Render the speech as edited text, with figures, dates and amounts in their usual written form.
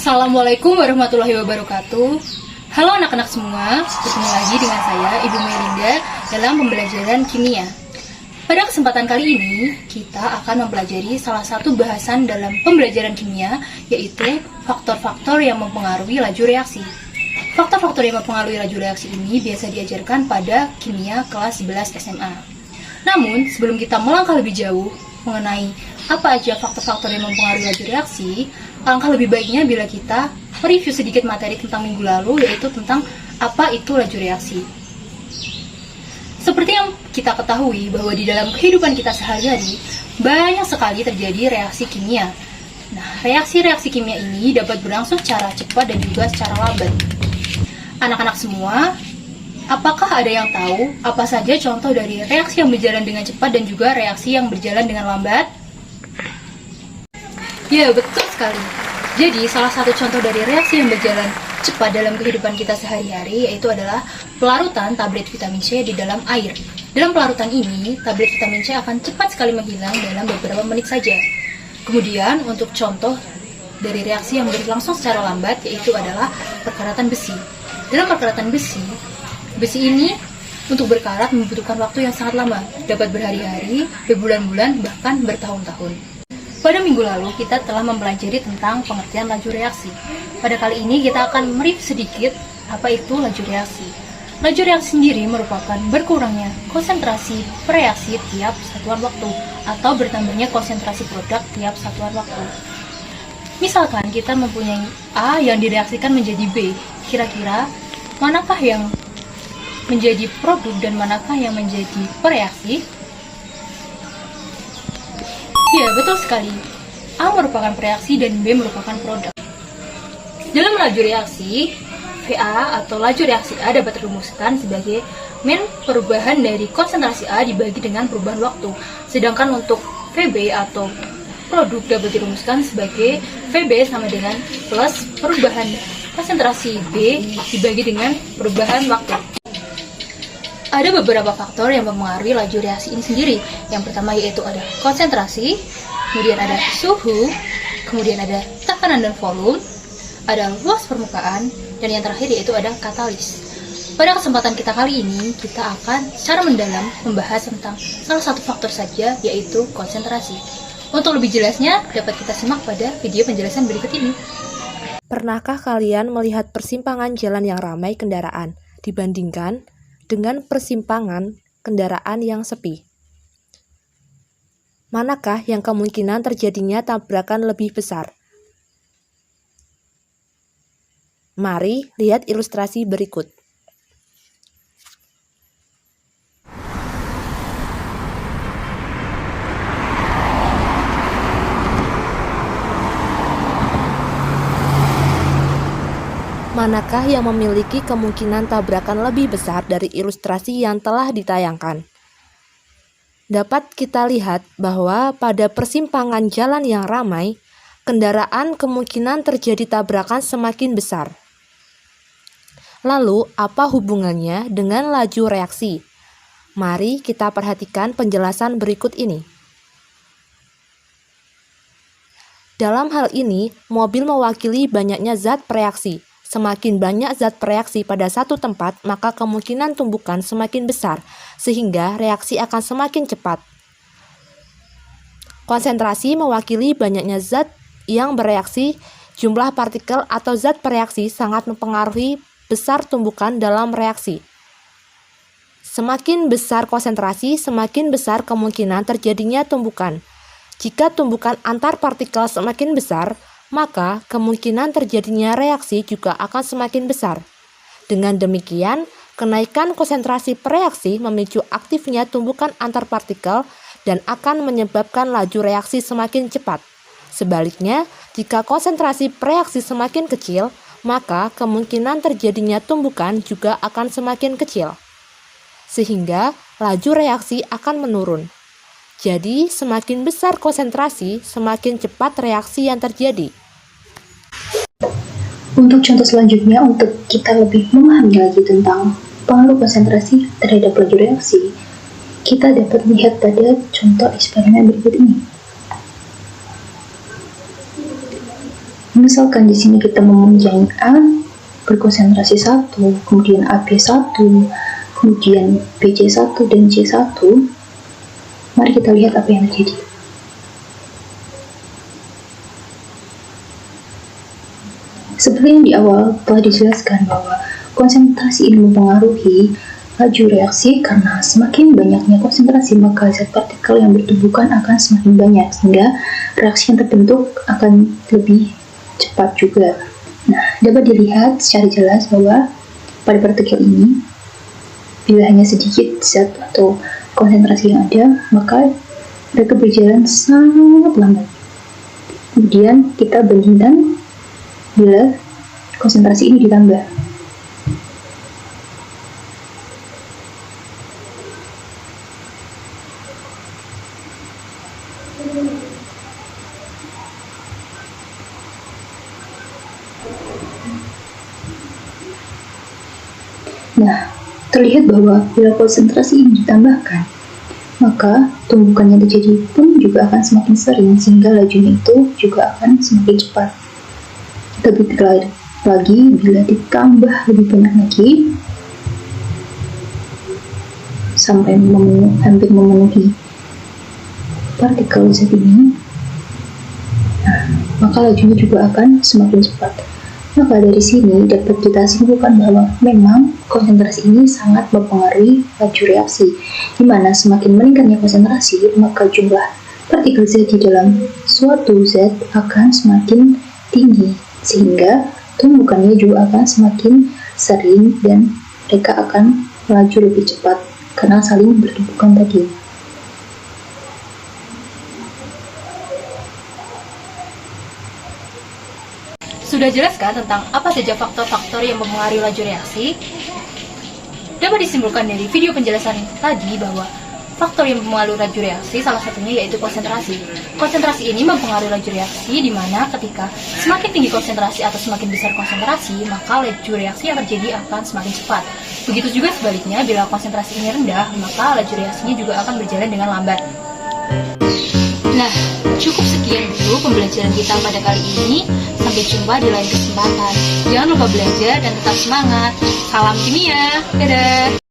Assalamualaikum warahmatullahi wabarakatuh. Halo anak-anak semua, bertemu lagi dengan saya, Ibu Melinda, dalam pembelajaran kimia. Pada kesempatan kali ini, kita akan mempelajari salah satu bahasan dalam pembelajaran kimia, yaitu faktor-faktor yang mempengaruhi laju reaksi. Faktor-faktor yang mempengaruhi laju reaksi ini biasa diajarkan pada kimia kelas 11 SMA. Namun, sebelum kita melangkah lebih jauh mengenai apa aja faktor-faktor yang mempengaruhi laju reaksi, alangkah lebih baiknya bila kita mereview sedikit materi tentang minggu lalu, yaitu tentang apa itu laju reaksi. Seperti yang kita ketahui bahwa di dalam kehidupan kita sehari-hari, banyak sekali terjadi reaksi kimia. Nah, reaksi-reaksi kimia ini dapat berlangsung secara cepat dan juga secara lambat. Anak-anak semua, apakah ada yang tahu apa saja contoh dari reaksi yang berjalan dengan cepat dan juga reaksi yang berjalan dengan lambat? Ya, betul sekali. Jadi, salah satu contoh dari reaksi yang berjalan cepat dalam kehidupan kita sehari-hari yaitu adalah pelarutan tablet vitamin C di dalam air. Dalam pelarutan ini, tablet vitamin C akan cepat sekali menghilang dalam beberapa menit saja. Kemudian, untuk contoh dari reaksi yang berlangsung secara lambat yaitu adalah perkaratan besi. Dalam perkaratan besi ini untuk berkarat membutuhkan waktu yang sangat lama, dapat berhari-hari, berbulan-bulan, bahkan bertahun-tahun. Pada minggu lalu, kita telah mempelajari tentang pengertian laju reaksi. Pada kali ini, kita akan mereview sedikit apa itu laju reaksi. Laju reaksi sendiri merupakan berkurangnya konsentrasi per reaksi tiap satuan waktu, atau bertambahnya konsentrasi produk tiap satuan waktu. Misalkan kita mempunyai A yang direaksikan menjadi B, kira-kira manakah yang menjadi produk dan manakah yang menjadi pereaksi? Ya, betul sekali. A merupakan pereaksi dan B merupakan produk. Dalam laju reaksi, VA atau laju reaksi A dapat dirumuskan sebagai min perubahan dari konsentrasi A dibagi dengan perubahan waktu. Sedangkan untuk VB atau produk dapat dirumuskan sebagai VB sama dengan plus perubahan konsentrasi B dibagi dengan perubahan waktu. Ada beberapa faktor yang mempengaruhi laju reaksi ini sendiri. Yang pertama yaitu ada konsentrasi, kemudian ada suhu, kemudian ada tekanan dan volume, ada luas permukaan, dan yang terakhir yaitu ada katalis. Pada kesempatan kita kali ini, kita akan secara mendalam membahas tentang salah satu faktor saja, yaitu konsentrasi. Untuk lebih jelasnya, dapat kita simak pada video penjelasan berikut ini. Pernahkah kalian melihat persimpangan jalan yang ramai kendaraan dibandingkan dengan persimpangan kendaraan yang sepi? Manakah yang kemungkinan terjadinya tabrakan lebih besar? Mari lihat ilustrasi berikut. Manakah yang memiliki kemungkinan tabrakan lebih besar dari ilustrasi yang telah ditayangkan? Dapat kita lihat bahwa pada persimpangan jalan yang ramai, kendaraan kemungkinan terjadi tabrakan semakin besar. Lalu, apa hubungannya dengan laju reaksi? Mari kita perhatikan penjelasan berikut ini. Dalam hal ini, mobil mewakili banyaknya zat pereaksi. Semakin banyak zat pereaksi pada satu tempat, maka kemungkinan tumbukan semakin besar, sehingga reaksi akan semakin cepat. Konsentrasi mewakili banyaknya zat yang bereaksi. Jumlah partikel atau zat pereaksi sangat mempengaruhi besar tumbukan dalam reaksi. Semakin besar konsentrasi, semakin besar kemungkinan terjadinya tumbukan. Jika tumbukan antar partikel semakin besar, maka kemungkinan terjadinya reaksi juga akan semakin besar. Dengan demikian, kenaikan konsentrasi pereaksi memicu aktifnya tumbukan antar partikel dan akan menyebabkan laju reaksi semakin cepat. Sebaliknya, jika konsentrasi pereaksi semakin kecil, maka kemungkinan terjadinya tumbukan juga akan semakin kecil. Sehingga laju reaksi akan menurun. Jadi, semakin besar konsentrasi, semakin cepat reaksi yang terjadi. Untuk contoh selanjutnya, untuk kita lebih memahami lagi tentang pengaruh konsentrasi terhadap laju reaksi, kita dapat melihat pada contoh eksperimen berikut ini. Misalkan di sini kita memunjang A berkonsentrasi 1, kemudian AB1, kemudian BC1 dan C1. Mari kita lihat apa yang terjadi. Seperti yang di awal telah dijelaskan bahwa konsentrasi ini mempengaruhi laju reaksi, karena semakin banyaknya konsentrasi maka zat partikel yang bertumbukan akan semakin banyak, sehingga reaksi yang terbentuk akan lebih cepat juga. Nah, dapat dilihat secara jelas bahwa pada partikel ini, bila hanya sedikit zat atau konsentrasi yang ada, maka mereka berjalan sangat lambat. Kemudian kita bandingkan bila konsentrasi ini ditambah. Nah, terlihat bahwa bila konsentrasi ini ditambahkan, maka tumbukan yang terjadi pun juga akan semakin sering, sehingga lajunya itu juga akan semakin cepat. Lebih lagi, bila ditambah lebih banyak lagi, sampai hampir memenuhi partikel zat ini, nah, maka lajunya juga akan semakin cepat. Maka dari sini dapat kita simpulkan bahwa memang konsentrasi ini sangat mempengaruhi laju reaksi, di mana semakin meningkatnya konsentrasi, maka jumlah partikel zat di dalam suatu zat akan semakin tinggi, sehingga tumbukannya juga akan semakin sering dan mereka akan melaju lebih cepat karena saling bertumbukan tadi. Sudah jelaskan tentang apa saja faktor-faktor yang mempengaruhi laju reaksi? Dapat disimpulkan dari video penjelasan tadi bahwa faktor yang mempengaruhi laju reaksi salah satunya yaitu konsentrasi. Konsentrasi ini mempengaruhi laju reaksi, di mana ketika semakin tinggi konsentrasi atau semakin besar konsentrasi, maka laju reaksi yang terjadi akan semakin cepat. Begitu juga sebaliknya, bila konsentrasi ini rendah, maka laju reaksinya juga akan berjalan dengan lambat. Nah, cukup sekian dulu pembelajaran kita pada kali ini. Sampai jumpa di lain kesempatan. Jangan lupa belajar dan tetap semangat. Salam kimia. Dadah.